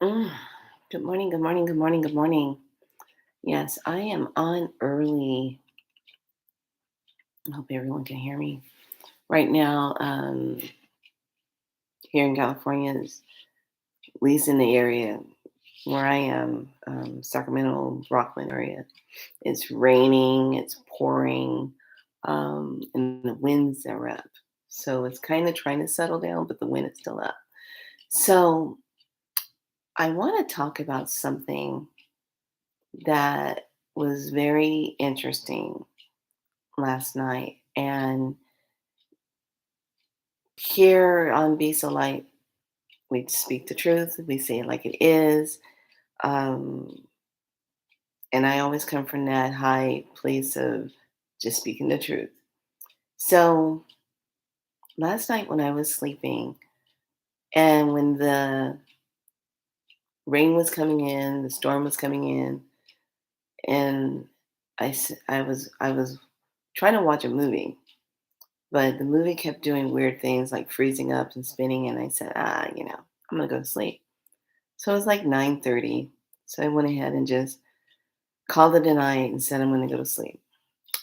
Mm. Good morning, good morning, good morning, good morning. Yes, I am on early. I hope everyone can hear me. Right now, here in California, at least in the area where I am, Sacramento, Rockland area, it's raining, it's pouring, and the winds are up. So it's kind of trying to settle down, but the wind is still up. So I want to talk about something that was very interesting last night. And here on Be So Light, we speak the truth, we say it like it is. Um, and I always come from that high place of just speaking the truth. So last night when I was sleeping, and when the rain was coming in, the storm was coming in, and I was trying to watch a movie, but the movie kept doing weird things like freezing up and spinning, and I said, I'm gonna go to sleep. So it was like 9:30. So I went ahead and just called it a night and said I'm going to go to sleep.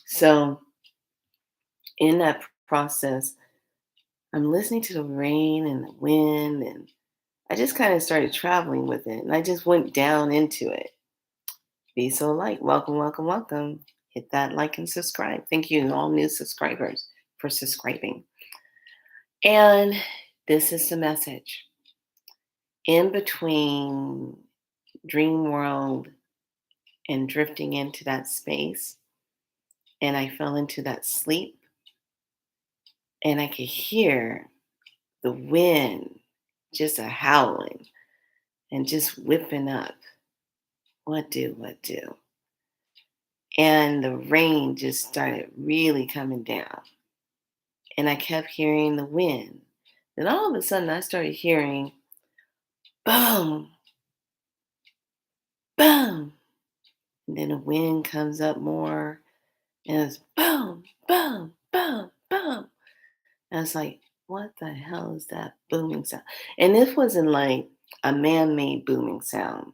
So in that process, I'm listening to the rain and the wind, and I just kind of started traveling with it, and I just went down into it. Be so light. Welcome, welcome, welcome. Hit that like and subscribe. Thank you, all new subscribers, for subscribing. And this is the message. In between dream world and drifting into that space, and I fell into that sleep, and I could hear the wind just a howling and just whipping up. What do, what do? And the rain just started really coming down. And I kept hearing the wind. Then all of a sudden, I started hearing boom, boom. And then the wind comes up more, and it's boom, boom, boom, boom. And I was like, what the hell is that booming sound? And this wasn't like a man made booming sound,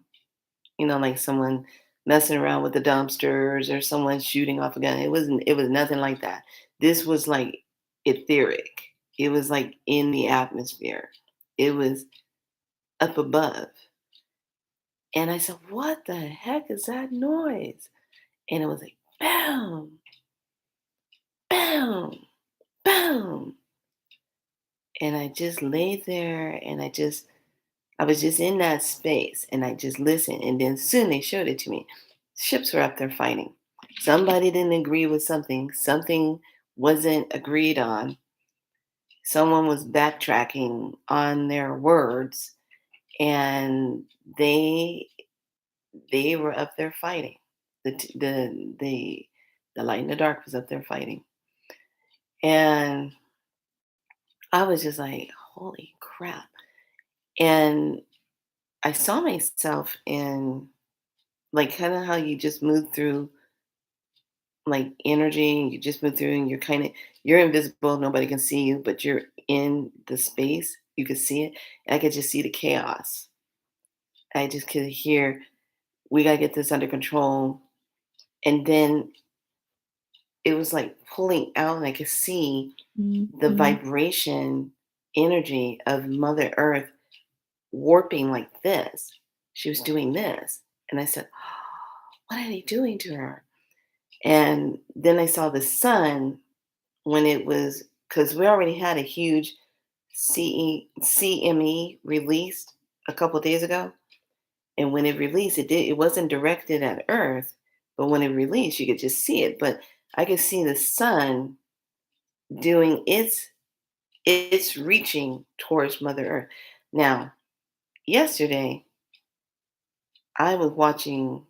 like someone messing around with the dumpsters or someone shooting off a gun. It was nothing like that. This was like etheric. It was like in the atmosphere. It was up above. And I said, what the heck is that noise? And it was like, boom, boom, boom. And I just lay there and I was just in that space and I just listened. And then soon they showed it to me. Ships were up there fighting. Somebody didn't agree with something. Something wasn't agreed on. Someone was backtracking on their words, and they they were up there fighting. The light and the dark was up there fighting. And I was just like, holy crap. And I saw myself in, like, kind of how you just move through like energy, and you just move through and you're invisible, nobody can see you, but you're in the space, you could see it. And I could just see the chaos. I just could hear, we gotta get this under control. And then it was like pulling out, and I could see the Mhm. vibration energy of Mother Earth warping like this. She was doing this. And I said, what are they doing to her? And then I saw the sun when it was, because we already had a huge CME released a couple days ago. And when it released, it wasn't directed at Earth, but when it released, you could just see it. But I could see the sun doing its reaching towards Mother Earth. Now, yesterday, I was watching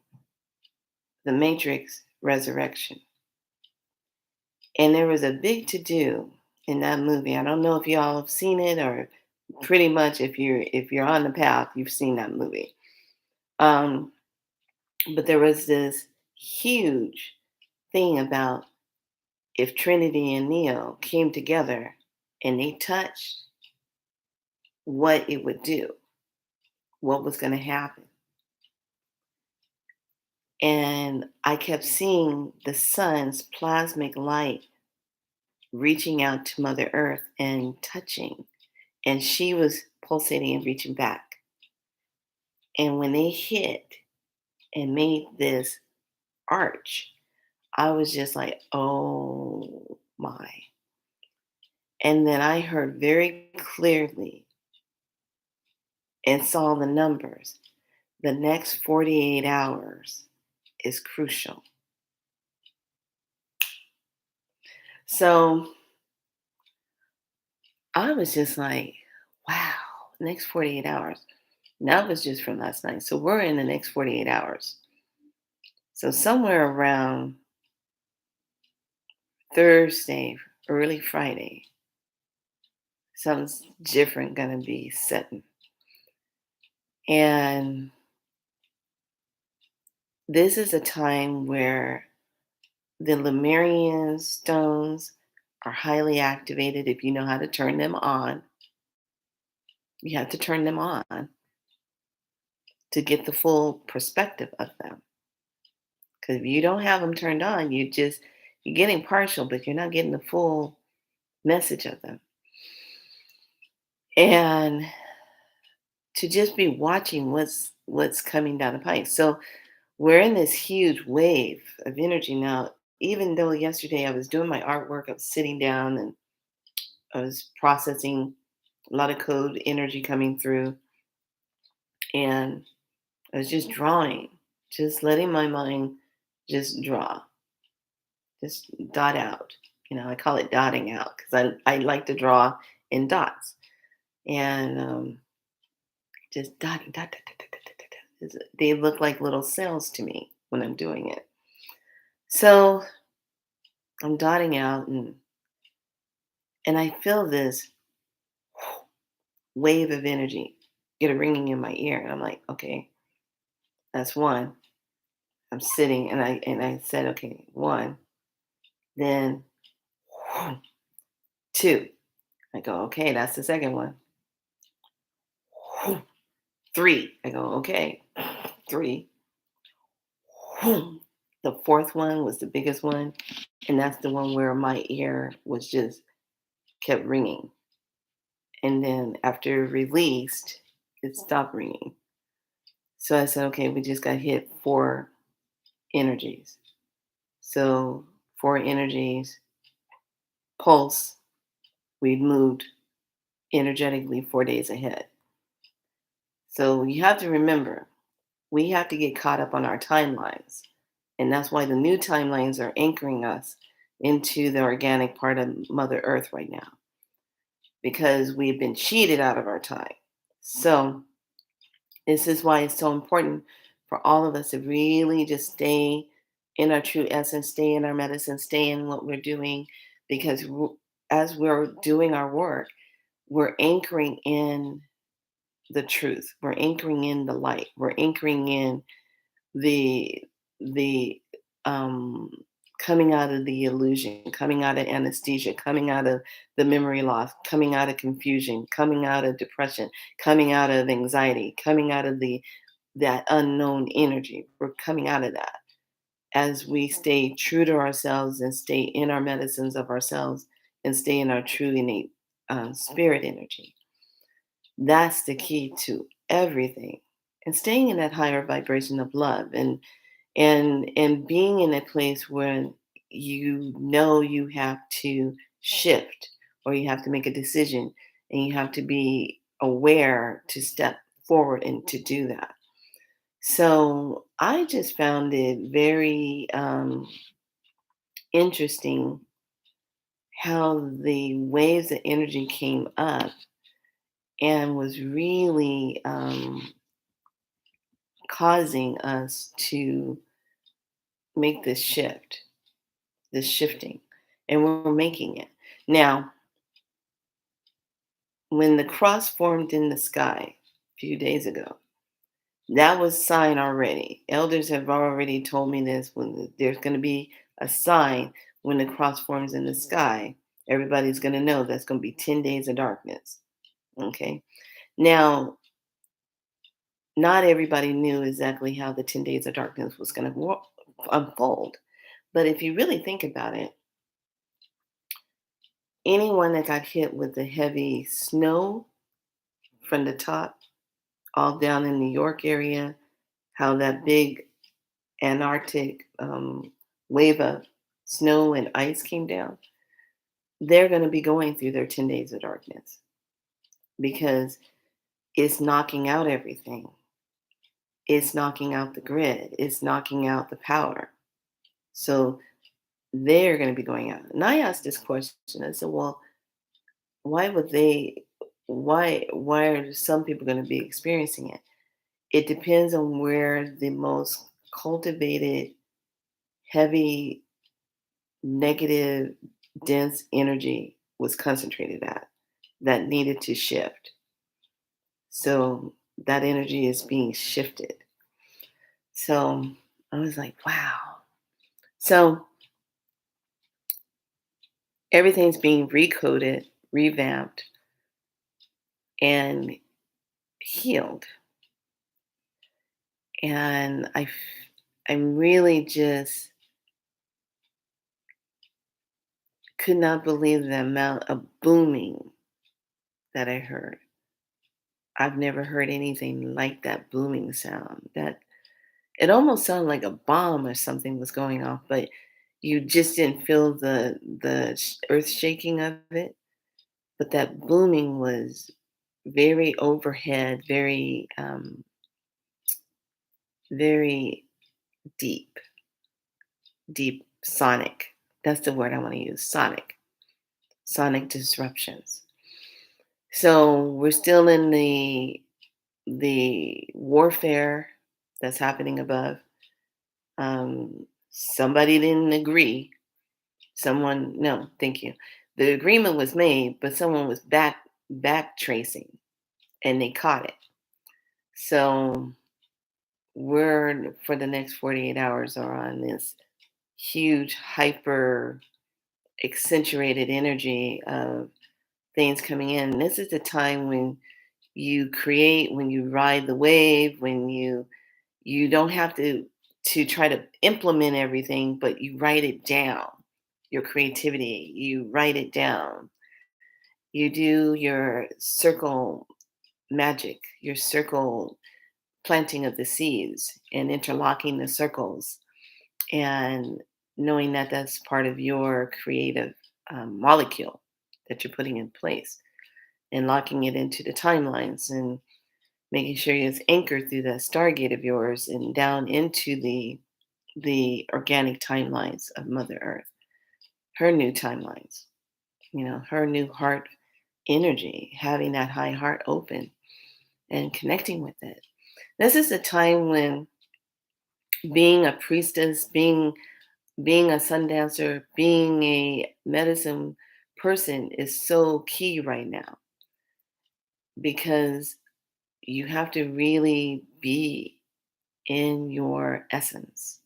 The Matrix Resurrection, and there was a big to do in that movie. I don't know if y'all have seen it, or pretty much if you're on the path, you've seen that movie. Um, but there was this huge thing about if Trinity and Neo came together and they touched, what it would do. what was going to happen. And I kept seeing the sun's plasmic light reaching out to Mother Earth and touching. And she was pulsating and reaching back. And when they hit and made this arch, I was just like, oh my. And then I heard very clearly and saw the numbers. The next 48 hours is crucial. So I was just like, wow, next 48 hours. And that was just from last night. So we're in the next 48 hours. So somewhere around Thursday, early Friday, something's different gonna be setting. And this is a time where the Lemurian stones are highly activated. If you know how to turn them on, you have to turn them on to get the full perspective of them. Because if you don't have them turned on, you're getting partial, but you're not getting the full message of them. And to just be watching what's coming down the pipe. So we're in this huge wave of energy now. Even though yesterday I was doing my artwork, I was sitting down and I was processing a lot of code energy coming through, and I was just drawing, just letting my mind just draw, just dot out. I call it dotting out because I like to draw in dots, and just dotting, dot, dot, dot, dot, dot, dot, dot. They look like little cells to me when I'm doing it. So I'm dotting out, and I feel this wave of energy get a ringing in my ear, and I'm like, okay, that's one. I'm sitting, and I said, okay, one, then two. I go, okay, that's the second one. Three. I go, okay, three. The fourth one was the biggest one, and that's the one where my ear was just kept ringing. And then after released, it stopped ringing. So I said, okay, we just got hit four energies. So four energies, pulse, we moved energetically 4 days ahead. So you have to remember, we have to get caught up on our timelines. And that's why the new timelines are anchoring us into the organic part of Mother Earth right now, because we've been cheated out of our time. So this is why it's so important for all of us to really just stay in our true essence, stay in our medicine, stay in what we're doing, because as we're doing our work, we're anchoring in the truth. We're anchoring in the light. We're anchoring in the the um coming out of the illusion, coming out of anesthesia, coming out of the memory loss, coming out of confusion, coming out of depression, coming out of anxiety, coming out of the that unknown energy. We're coming out of that as we stay true to ourselves and stay in our medicines of ourselves and stay in our true innate spirit energy. That's the key to everything. And staying in that higher vibration of love, and being in a place where you know you have to shift, or you have to make a decision, and you have to be aware to step forward and to do that. So I just found it very interesting how the waves of energy came up and was really causing us to make this shift, this shifting, and we're making it. Now, when the cross formed in the sky a few days ago, that was sign already. Elders have already told me this. When there's going to be a sign when the cross forms in the sky, everybody's going to know that's going to be 10 days of darkness. Okay. Now, not everybody knew exactly how the 10 days of darkness was going to unfold. But if you really think about it, anyone that got hit with the heavy snow from the top all down in New York area, how that big Antarctic wave of snow and ice came down, they're going to be going through their 10 days of darkness because it's knocking out everything. It's knocking out the grid. It's knocking out the power. So they're going to be going out. And I asked this question. I said, well, why would they, why are some people going to be experiencing it? It depends on where the most cultivated, heavy, negative, dense energy was concentrated at that needed to shift. So that energy is being shifted. So I was like, wow. So everything's being recoded, revamped, and healed. And I'm really just could not believe the amount of booming that I heard. I've never heard anything like that booming sound. That it almost sounded like a bomb or something was going off, but you just didn't feel the earth shaking of it. But that booming was very overhead, very deep, deep sonic. That's the word I want to use. Sonic disruptions. So we're still in the warfare that's happening above. Somebody didn't agree. Someone, no, thank you. The agreement was made, but someone was back tracing, and they caught it. So we're for the next 48 hours are on this huge hyper accentuated energy of things coming in. This is the time when you create, when you ride the wave, when you don't have to try to implement everything, but you write it down. Your creativity, you write it down. You do your circle magic, your circle planting of the seeds and interlocking the circles and knowing that that's part of your creative molecule that you're putting in place and locking it into the timelines and making sure it's anchored through that stargate of yours and down into the organic timelines of Mother Earth, her new timelines, her new heart energy, having that high heart open and connecting with it. This is a time when being a priestess, being a sun dancer, being a medicine person is so key right now because you have to really be in your essence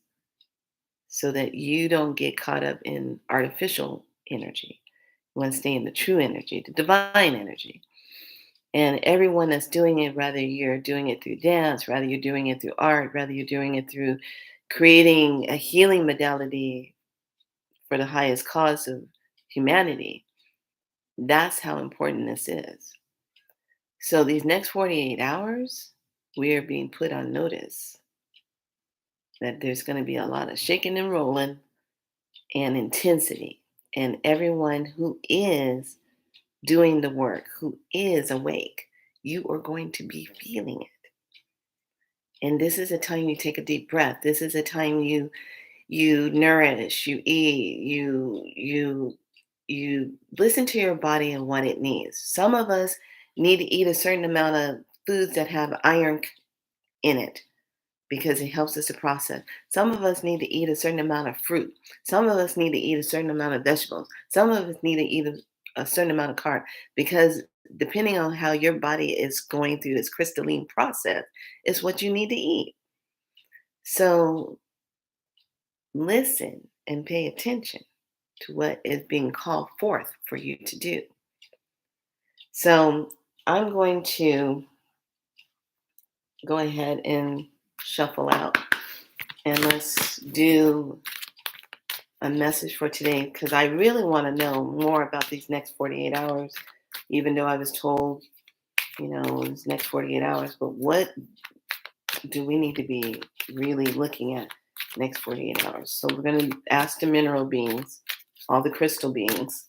so that you don't get caught up in artificial energy. You want to stay in the true energy, the divine energy. And everyone that's doing it, whether you're doing it through dance, whether you're doing it through art, whether you're doing it through creating a healing modality for the highest cause of humanity, that's how important this is. So these next 48 hours, we are being put on notice that there's going to be a lot of shaking and rolling and intensity. And everyone who is doing the work, who is awake, you are going to be feeling it. And this is a time you take a deep breath. This is a time you nourish, you eat, you listen to your body and what it needs. Some of us need to eat a certain amount of foods that have iron in it because it helps us to process. Some of us need to eat a certain amount of fruit. Some of us need to eat a certain amount of vegetables. Some of us need to eat a certain amount of carb because depending on how your body is going through its crystalline process, is what you need to eat. So listen and pay attention to what is being called forth for you to do. So I'm going to go ahead and shuffle out. And let's do a message for today because I really want to know more about these next 48 hours, even though I was told, these next 48 hours. But what do we need to be really looking at next 48 hours? So we're going to ask the mineral beings, all the crystal beings.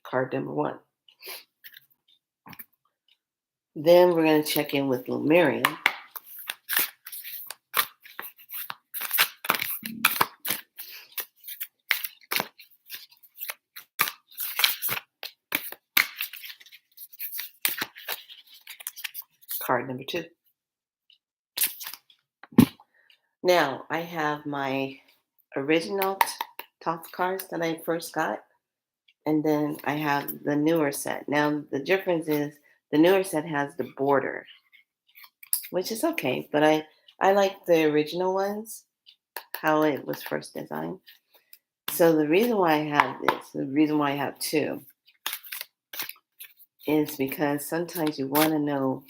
Card number 1. Then we're going to check in with Lemurian. Card number 2. Now, I have my original top cards that I first got, and then I have the newer set. Now, the difference is the newer set has the border, which is okay, but I like the original ones, how it was first designed. So the reason why I have this, the reason why I have 2, is because sometimes you want to know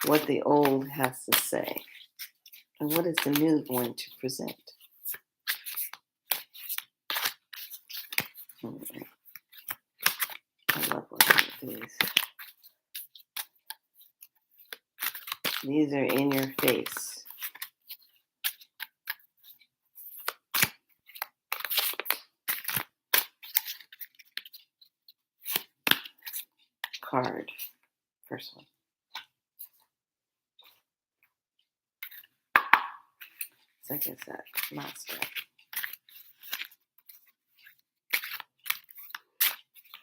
what the old has to say and what is the new going to present. I love looking at these. These are in your face. Card. First one. Second set. Last set.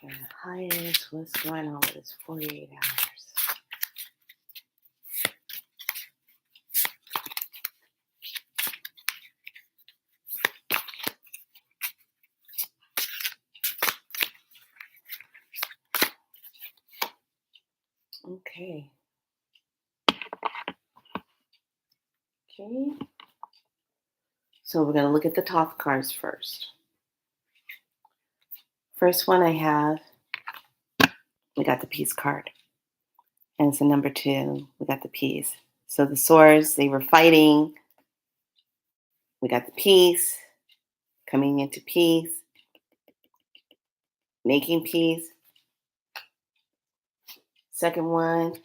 And the highest, what's going on with this 48 hours? Okay. Okay. So we're going to look at the top cards first. First one I have, we got the peace card. And so number 2, we got the peace. So the swords, they were fighting. We got the peace, coming into peace, making peace. Second one,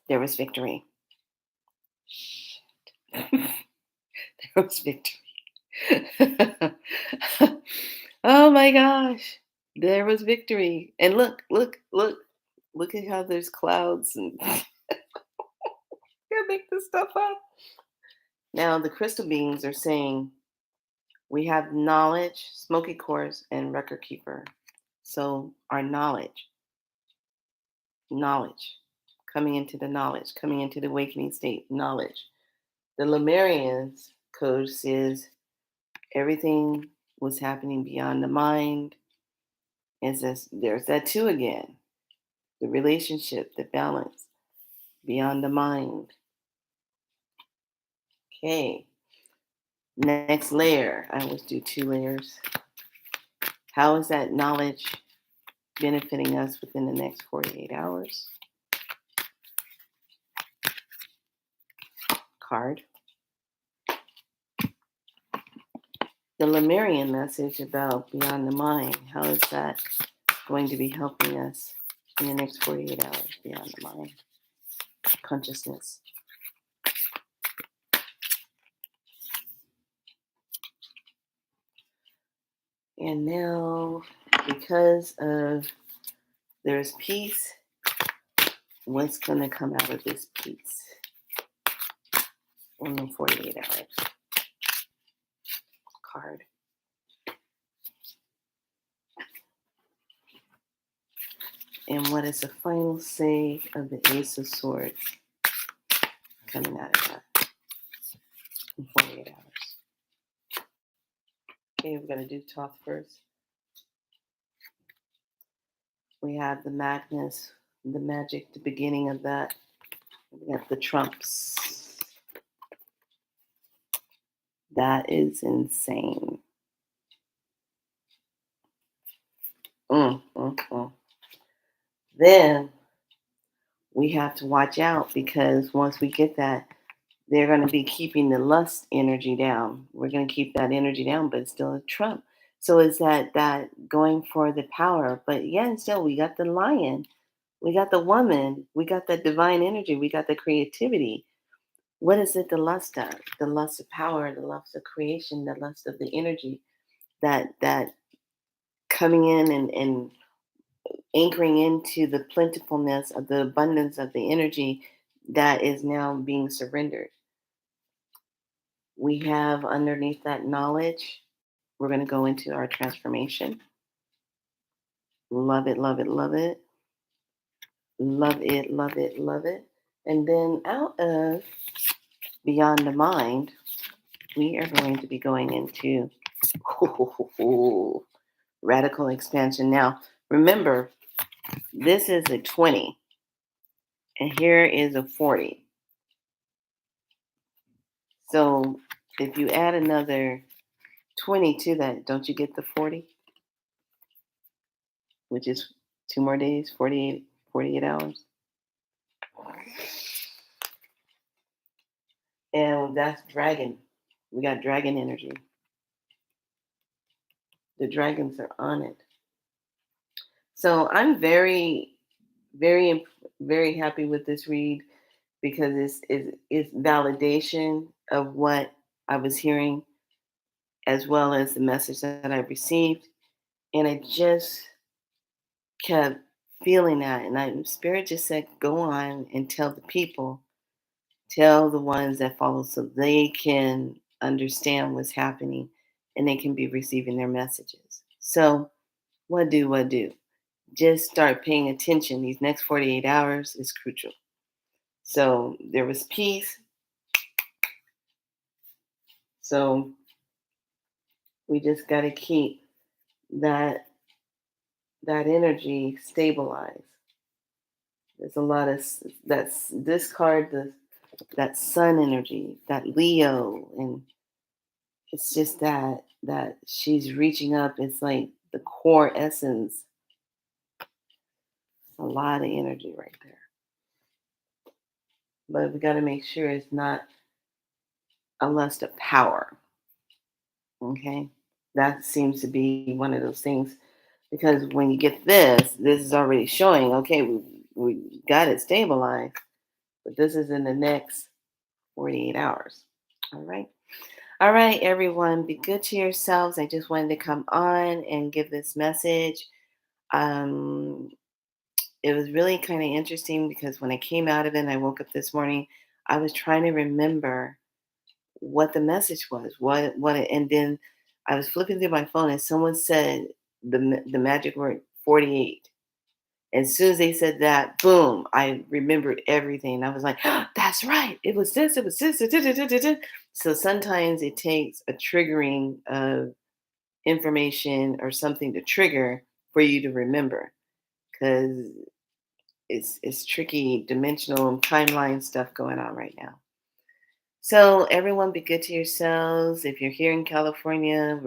there was victory. There was victory. Oh my gosh. There was victory. And look at how there's clouds and I can't make this stuff up. Now the crystal beings are saying we have knowledge, smoky quartz, and record keeper. So our knowledge, coming into the knowledge, coming into the awakening state, knowledge. The Lemurians' code says everything was happening beyond the mind. And says there's that 2 again. The relationship, the balance, beyond the mind. Okay. Next layer. I always do 2 layers. How is that knowledge benefiting us within the next 48 hours? Card. The Lemurian message about beyond the mind. How is that going to be helping us in the next 48 hours beyond the mind? Consciousness. And now, because of there's peace, what's going to come out of this peace in the 48 hours? Card. And what is the final say of the Ace of Swords coming out of that in 48 hours? Okay, we're going to do Thoth first. We have the Magnus, the magic, the beginning of that. We got the trumps. That is insane. Then we have to watch out because once we get that, they're going to be keeping the lust energy down. We're going to keep that energy down, but it's still a trump. So is that going for the power? But yeah, and still we got the lion, we got the woman, we got that divine energy, we got the creativity. What is it the lust of? The lust of power, the lust of creation, the lust of the energy that coming in and anchoring into the plentifulness of the abundance of the energy that is now being surrendered. We have underneath that knowledge, we're going to go into our transformation. Love it, love it, love it. Love it, love it, love it. And then out of Beyond the Mind, we are going to be going into radical expansion. Now, remember, this is a 20, and here is a 40. So if you add another 20 to that, don't you get the 40? Which is 2 more days, 48 hours. And that's dragon. We got dragon energy. The dragons are on it. So I'm very, very happy with this read because it's validation of what I was hearing as well as the message that I received. And I just kept feeling that. And Spirit just said, go on and tell the people, tell the ones that follow so they can understand what's happening and they can be receiving their messages. So, what do? What do? Just start paying attention. These next 48 hours is crucial. So, there was peace. So, we just got to keep that that energy stabilized. There's a lot of that's discard that sun energy, that Leo, and it's just that she's reaching up. It's like the core essence. A lot of energy right there. But we got to make sure it's not a lust of power. Okay, that seems to be one of those things because when you get this is already showing. Okay, we got it stabilized, but this is in the next 48 hours. All right. All right, everyone, be good to yourselves. I just wanted to come on and give this message. Um, it was really kind of interesting because when I came out of it and I woke up this morning, I was trying to remember what the message was, and then I was flipping through my phone and someone said the magic word 48. As soon as they said that, boom, I remembered everything. I was like, "Ah, that's right. It was this, it was this. So sometimes it takes a triggering of information or something to trigger for you to remember because it's tricky dimensional timeline stuff going on right now. So everyone be good to yourselves. If you're here in California,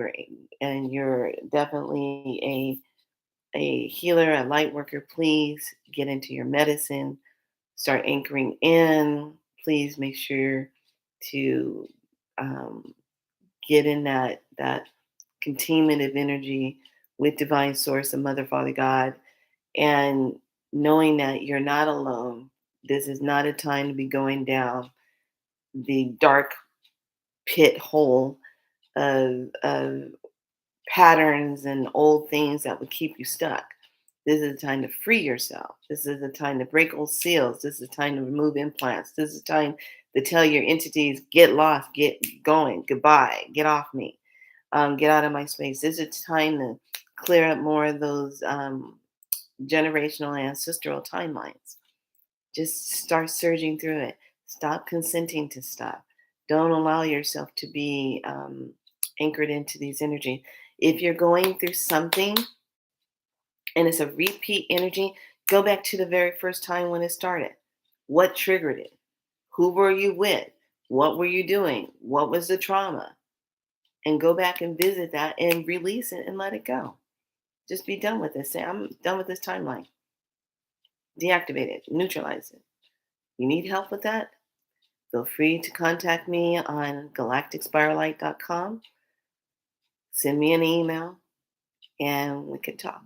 and you're definitely a healer, a light worker, please get into your medicine, start anchoring in. Please make sure to um, get in that containment of energy with divine source and mother father god, and knowing that you're not alone. This is not a time to be going down the dark pit hole of patterns and old things that would keep you stuck. This is a time to free yourself. This is a time to break old seals. This is a time to remove implants. This is a time to tell your entities, get lost, get going, goodbye, get off me, get out of my space. This is a time to clear up more of those generational ancestral timelines. Just start surging through it. Stop consenting to stuff. Don't allow yourself to be anchored into these energy. If you're going through something and it's a repeat energy, go back to the very first time when it started. What triggered it? Who were you with? What were you doing? What was the trauma? And go back and visit that and release it and let it go. Just be done with it. Say, I'm done with this timeline. Deactivate it, neutralize it. You need help with that? Feel free to contact me on galacticspiralight.com. Send me an email and we could talk.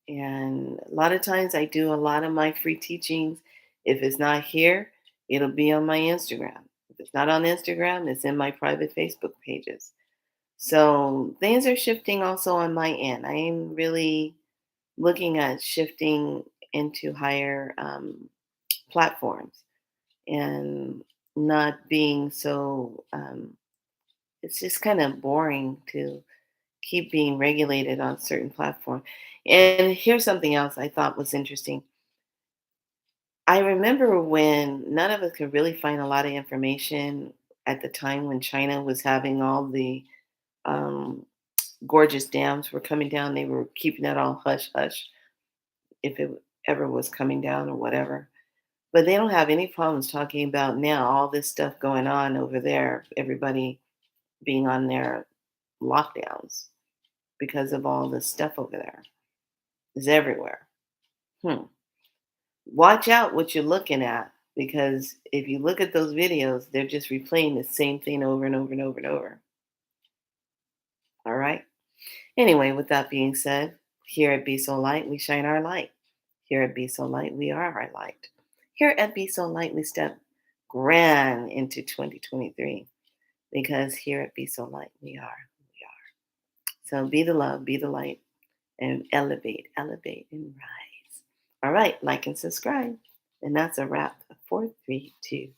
And a lot of times I do a lot of my free teachings. If it's not here, it'll be on my Instagram. If it's not on Instagram, it's in my private Facebook pages. So things are shifting also on my end. I am really looking at shifting into higher platforms and not being so, it's just kind of boring to keep being regulated on certain platform. And here's something else I thought was interesting. I remember when none of us could really find a lot of information at the time when China was having all the um, gorgeous dams were coming down. They were keeping that all hush hush if it ever was coming down or whatever. But they don't have any problems talking about now all this stuff going on over there. Everybody being on their lockdowns because of all this stuff over there. It's everywhere. Hmm. Watch out what you're looking at because if you look at those videos, they're just replaying the same thing over and over and over and over. All right. Anyway, with that being said, here at Be So Light, we shine our light. Here at Be So Light, we are our light. Here at Be So Light, we step grand into 2023 because here at Be So Light, we are. We are. So be the love, be the light, and elevate, elevate, and rise. All right, like and subscribe. And that's a wrap. 4, 3, 2,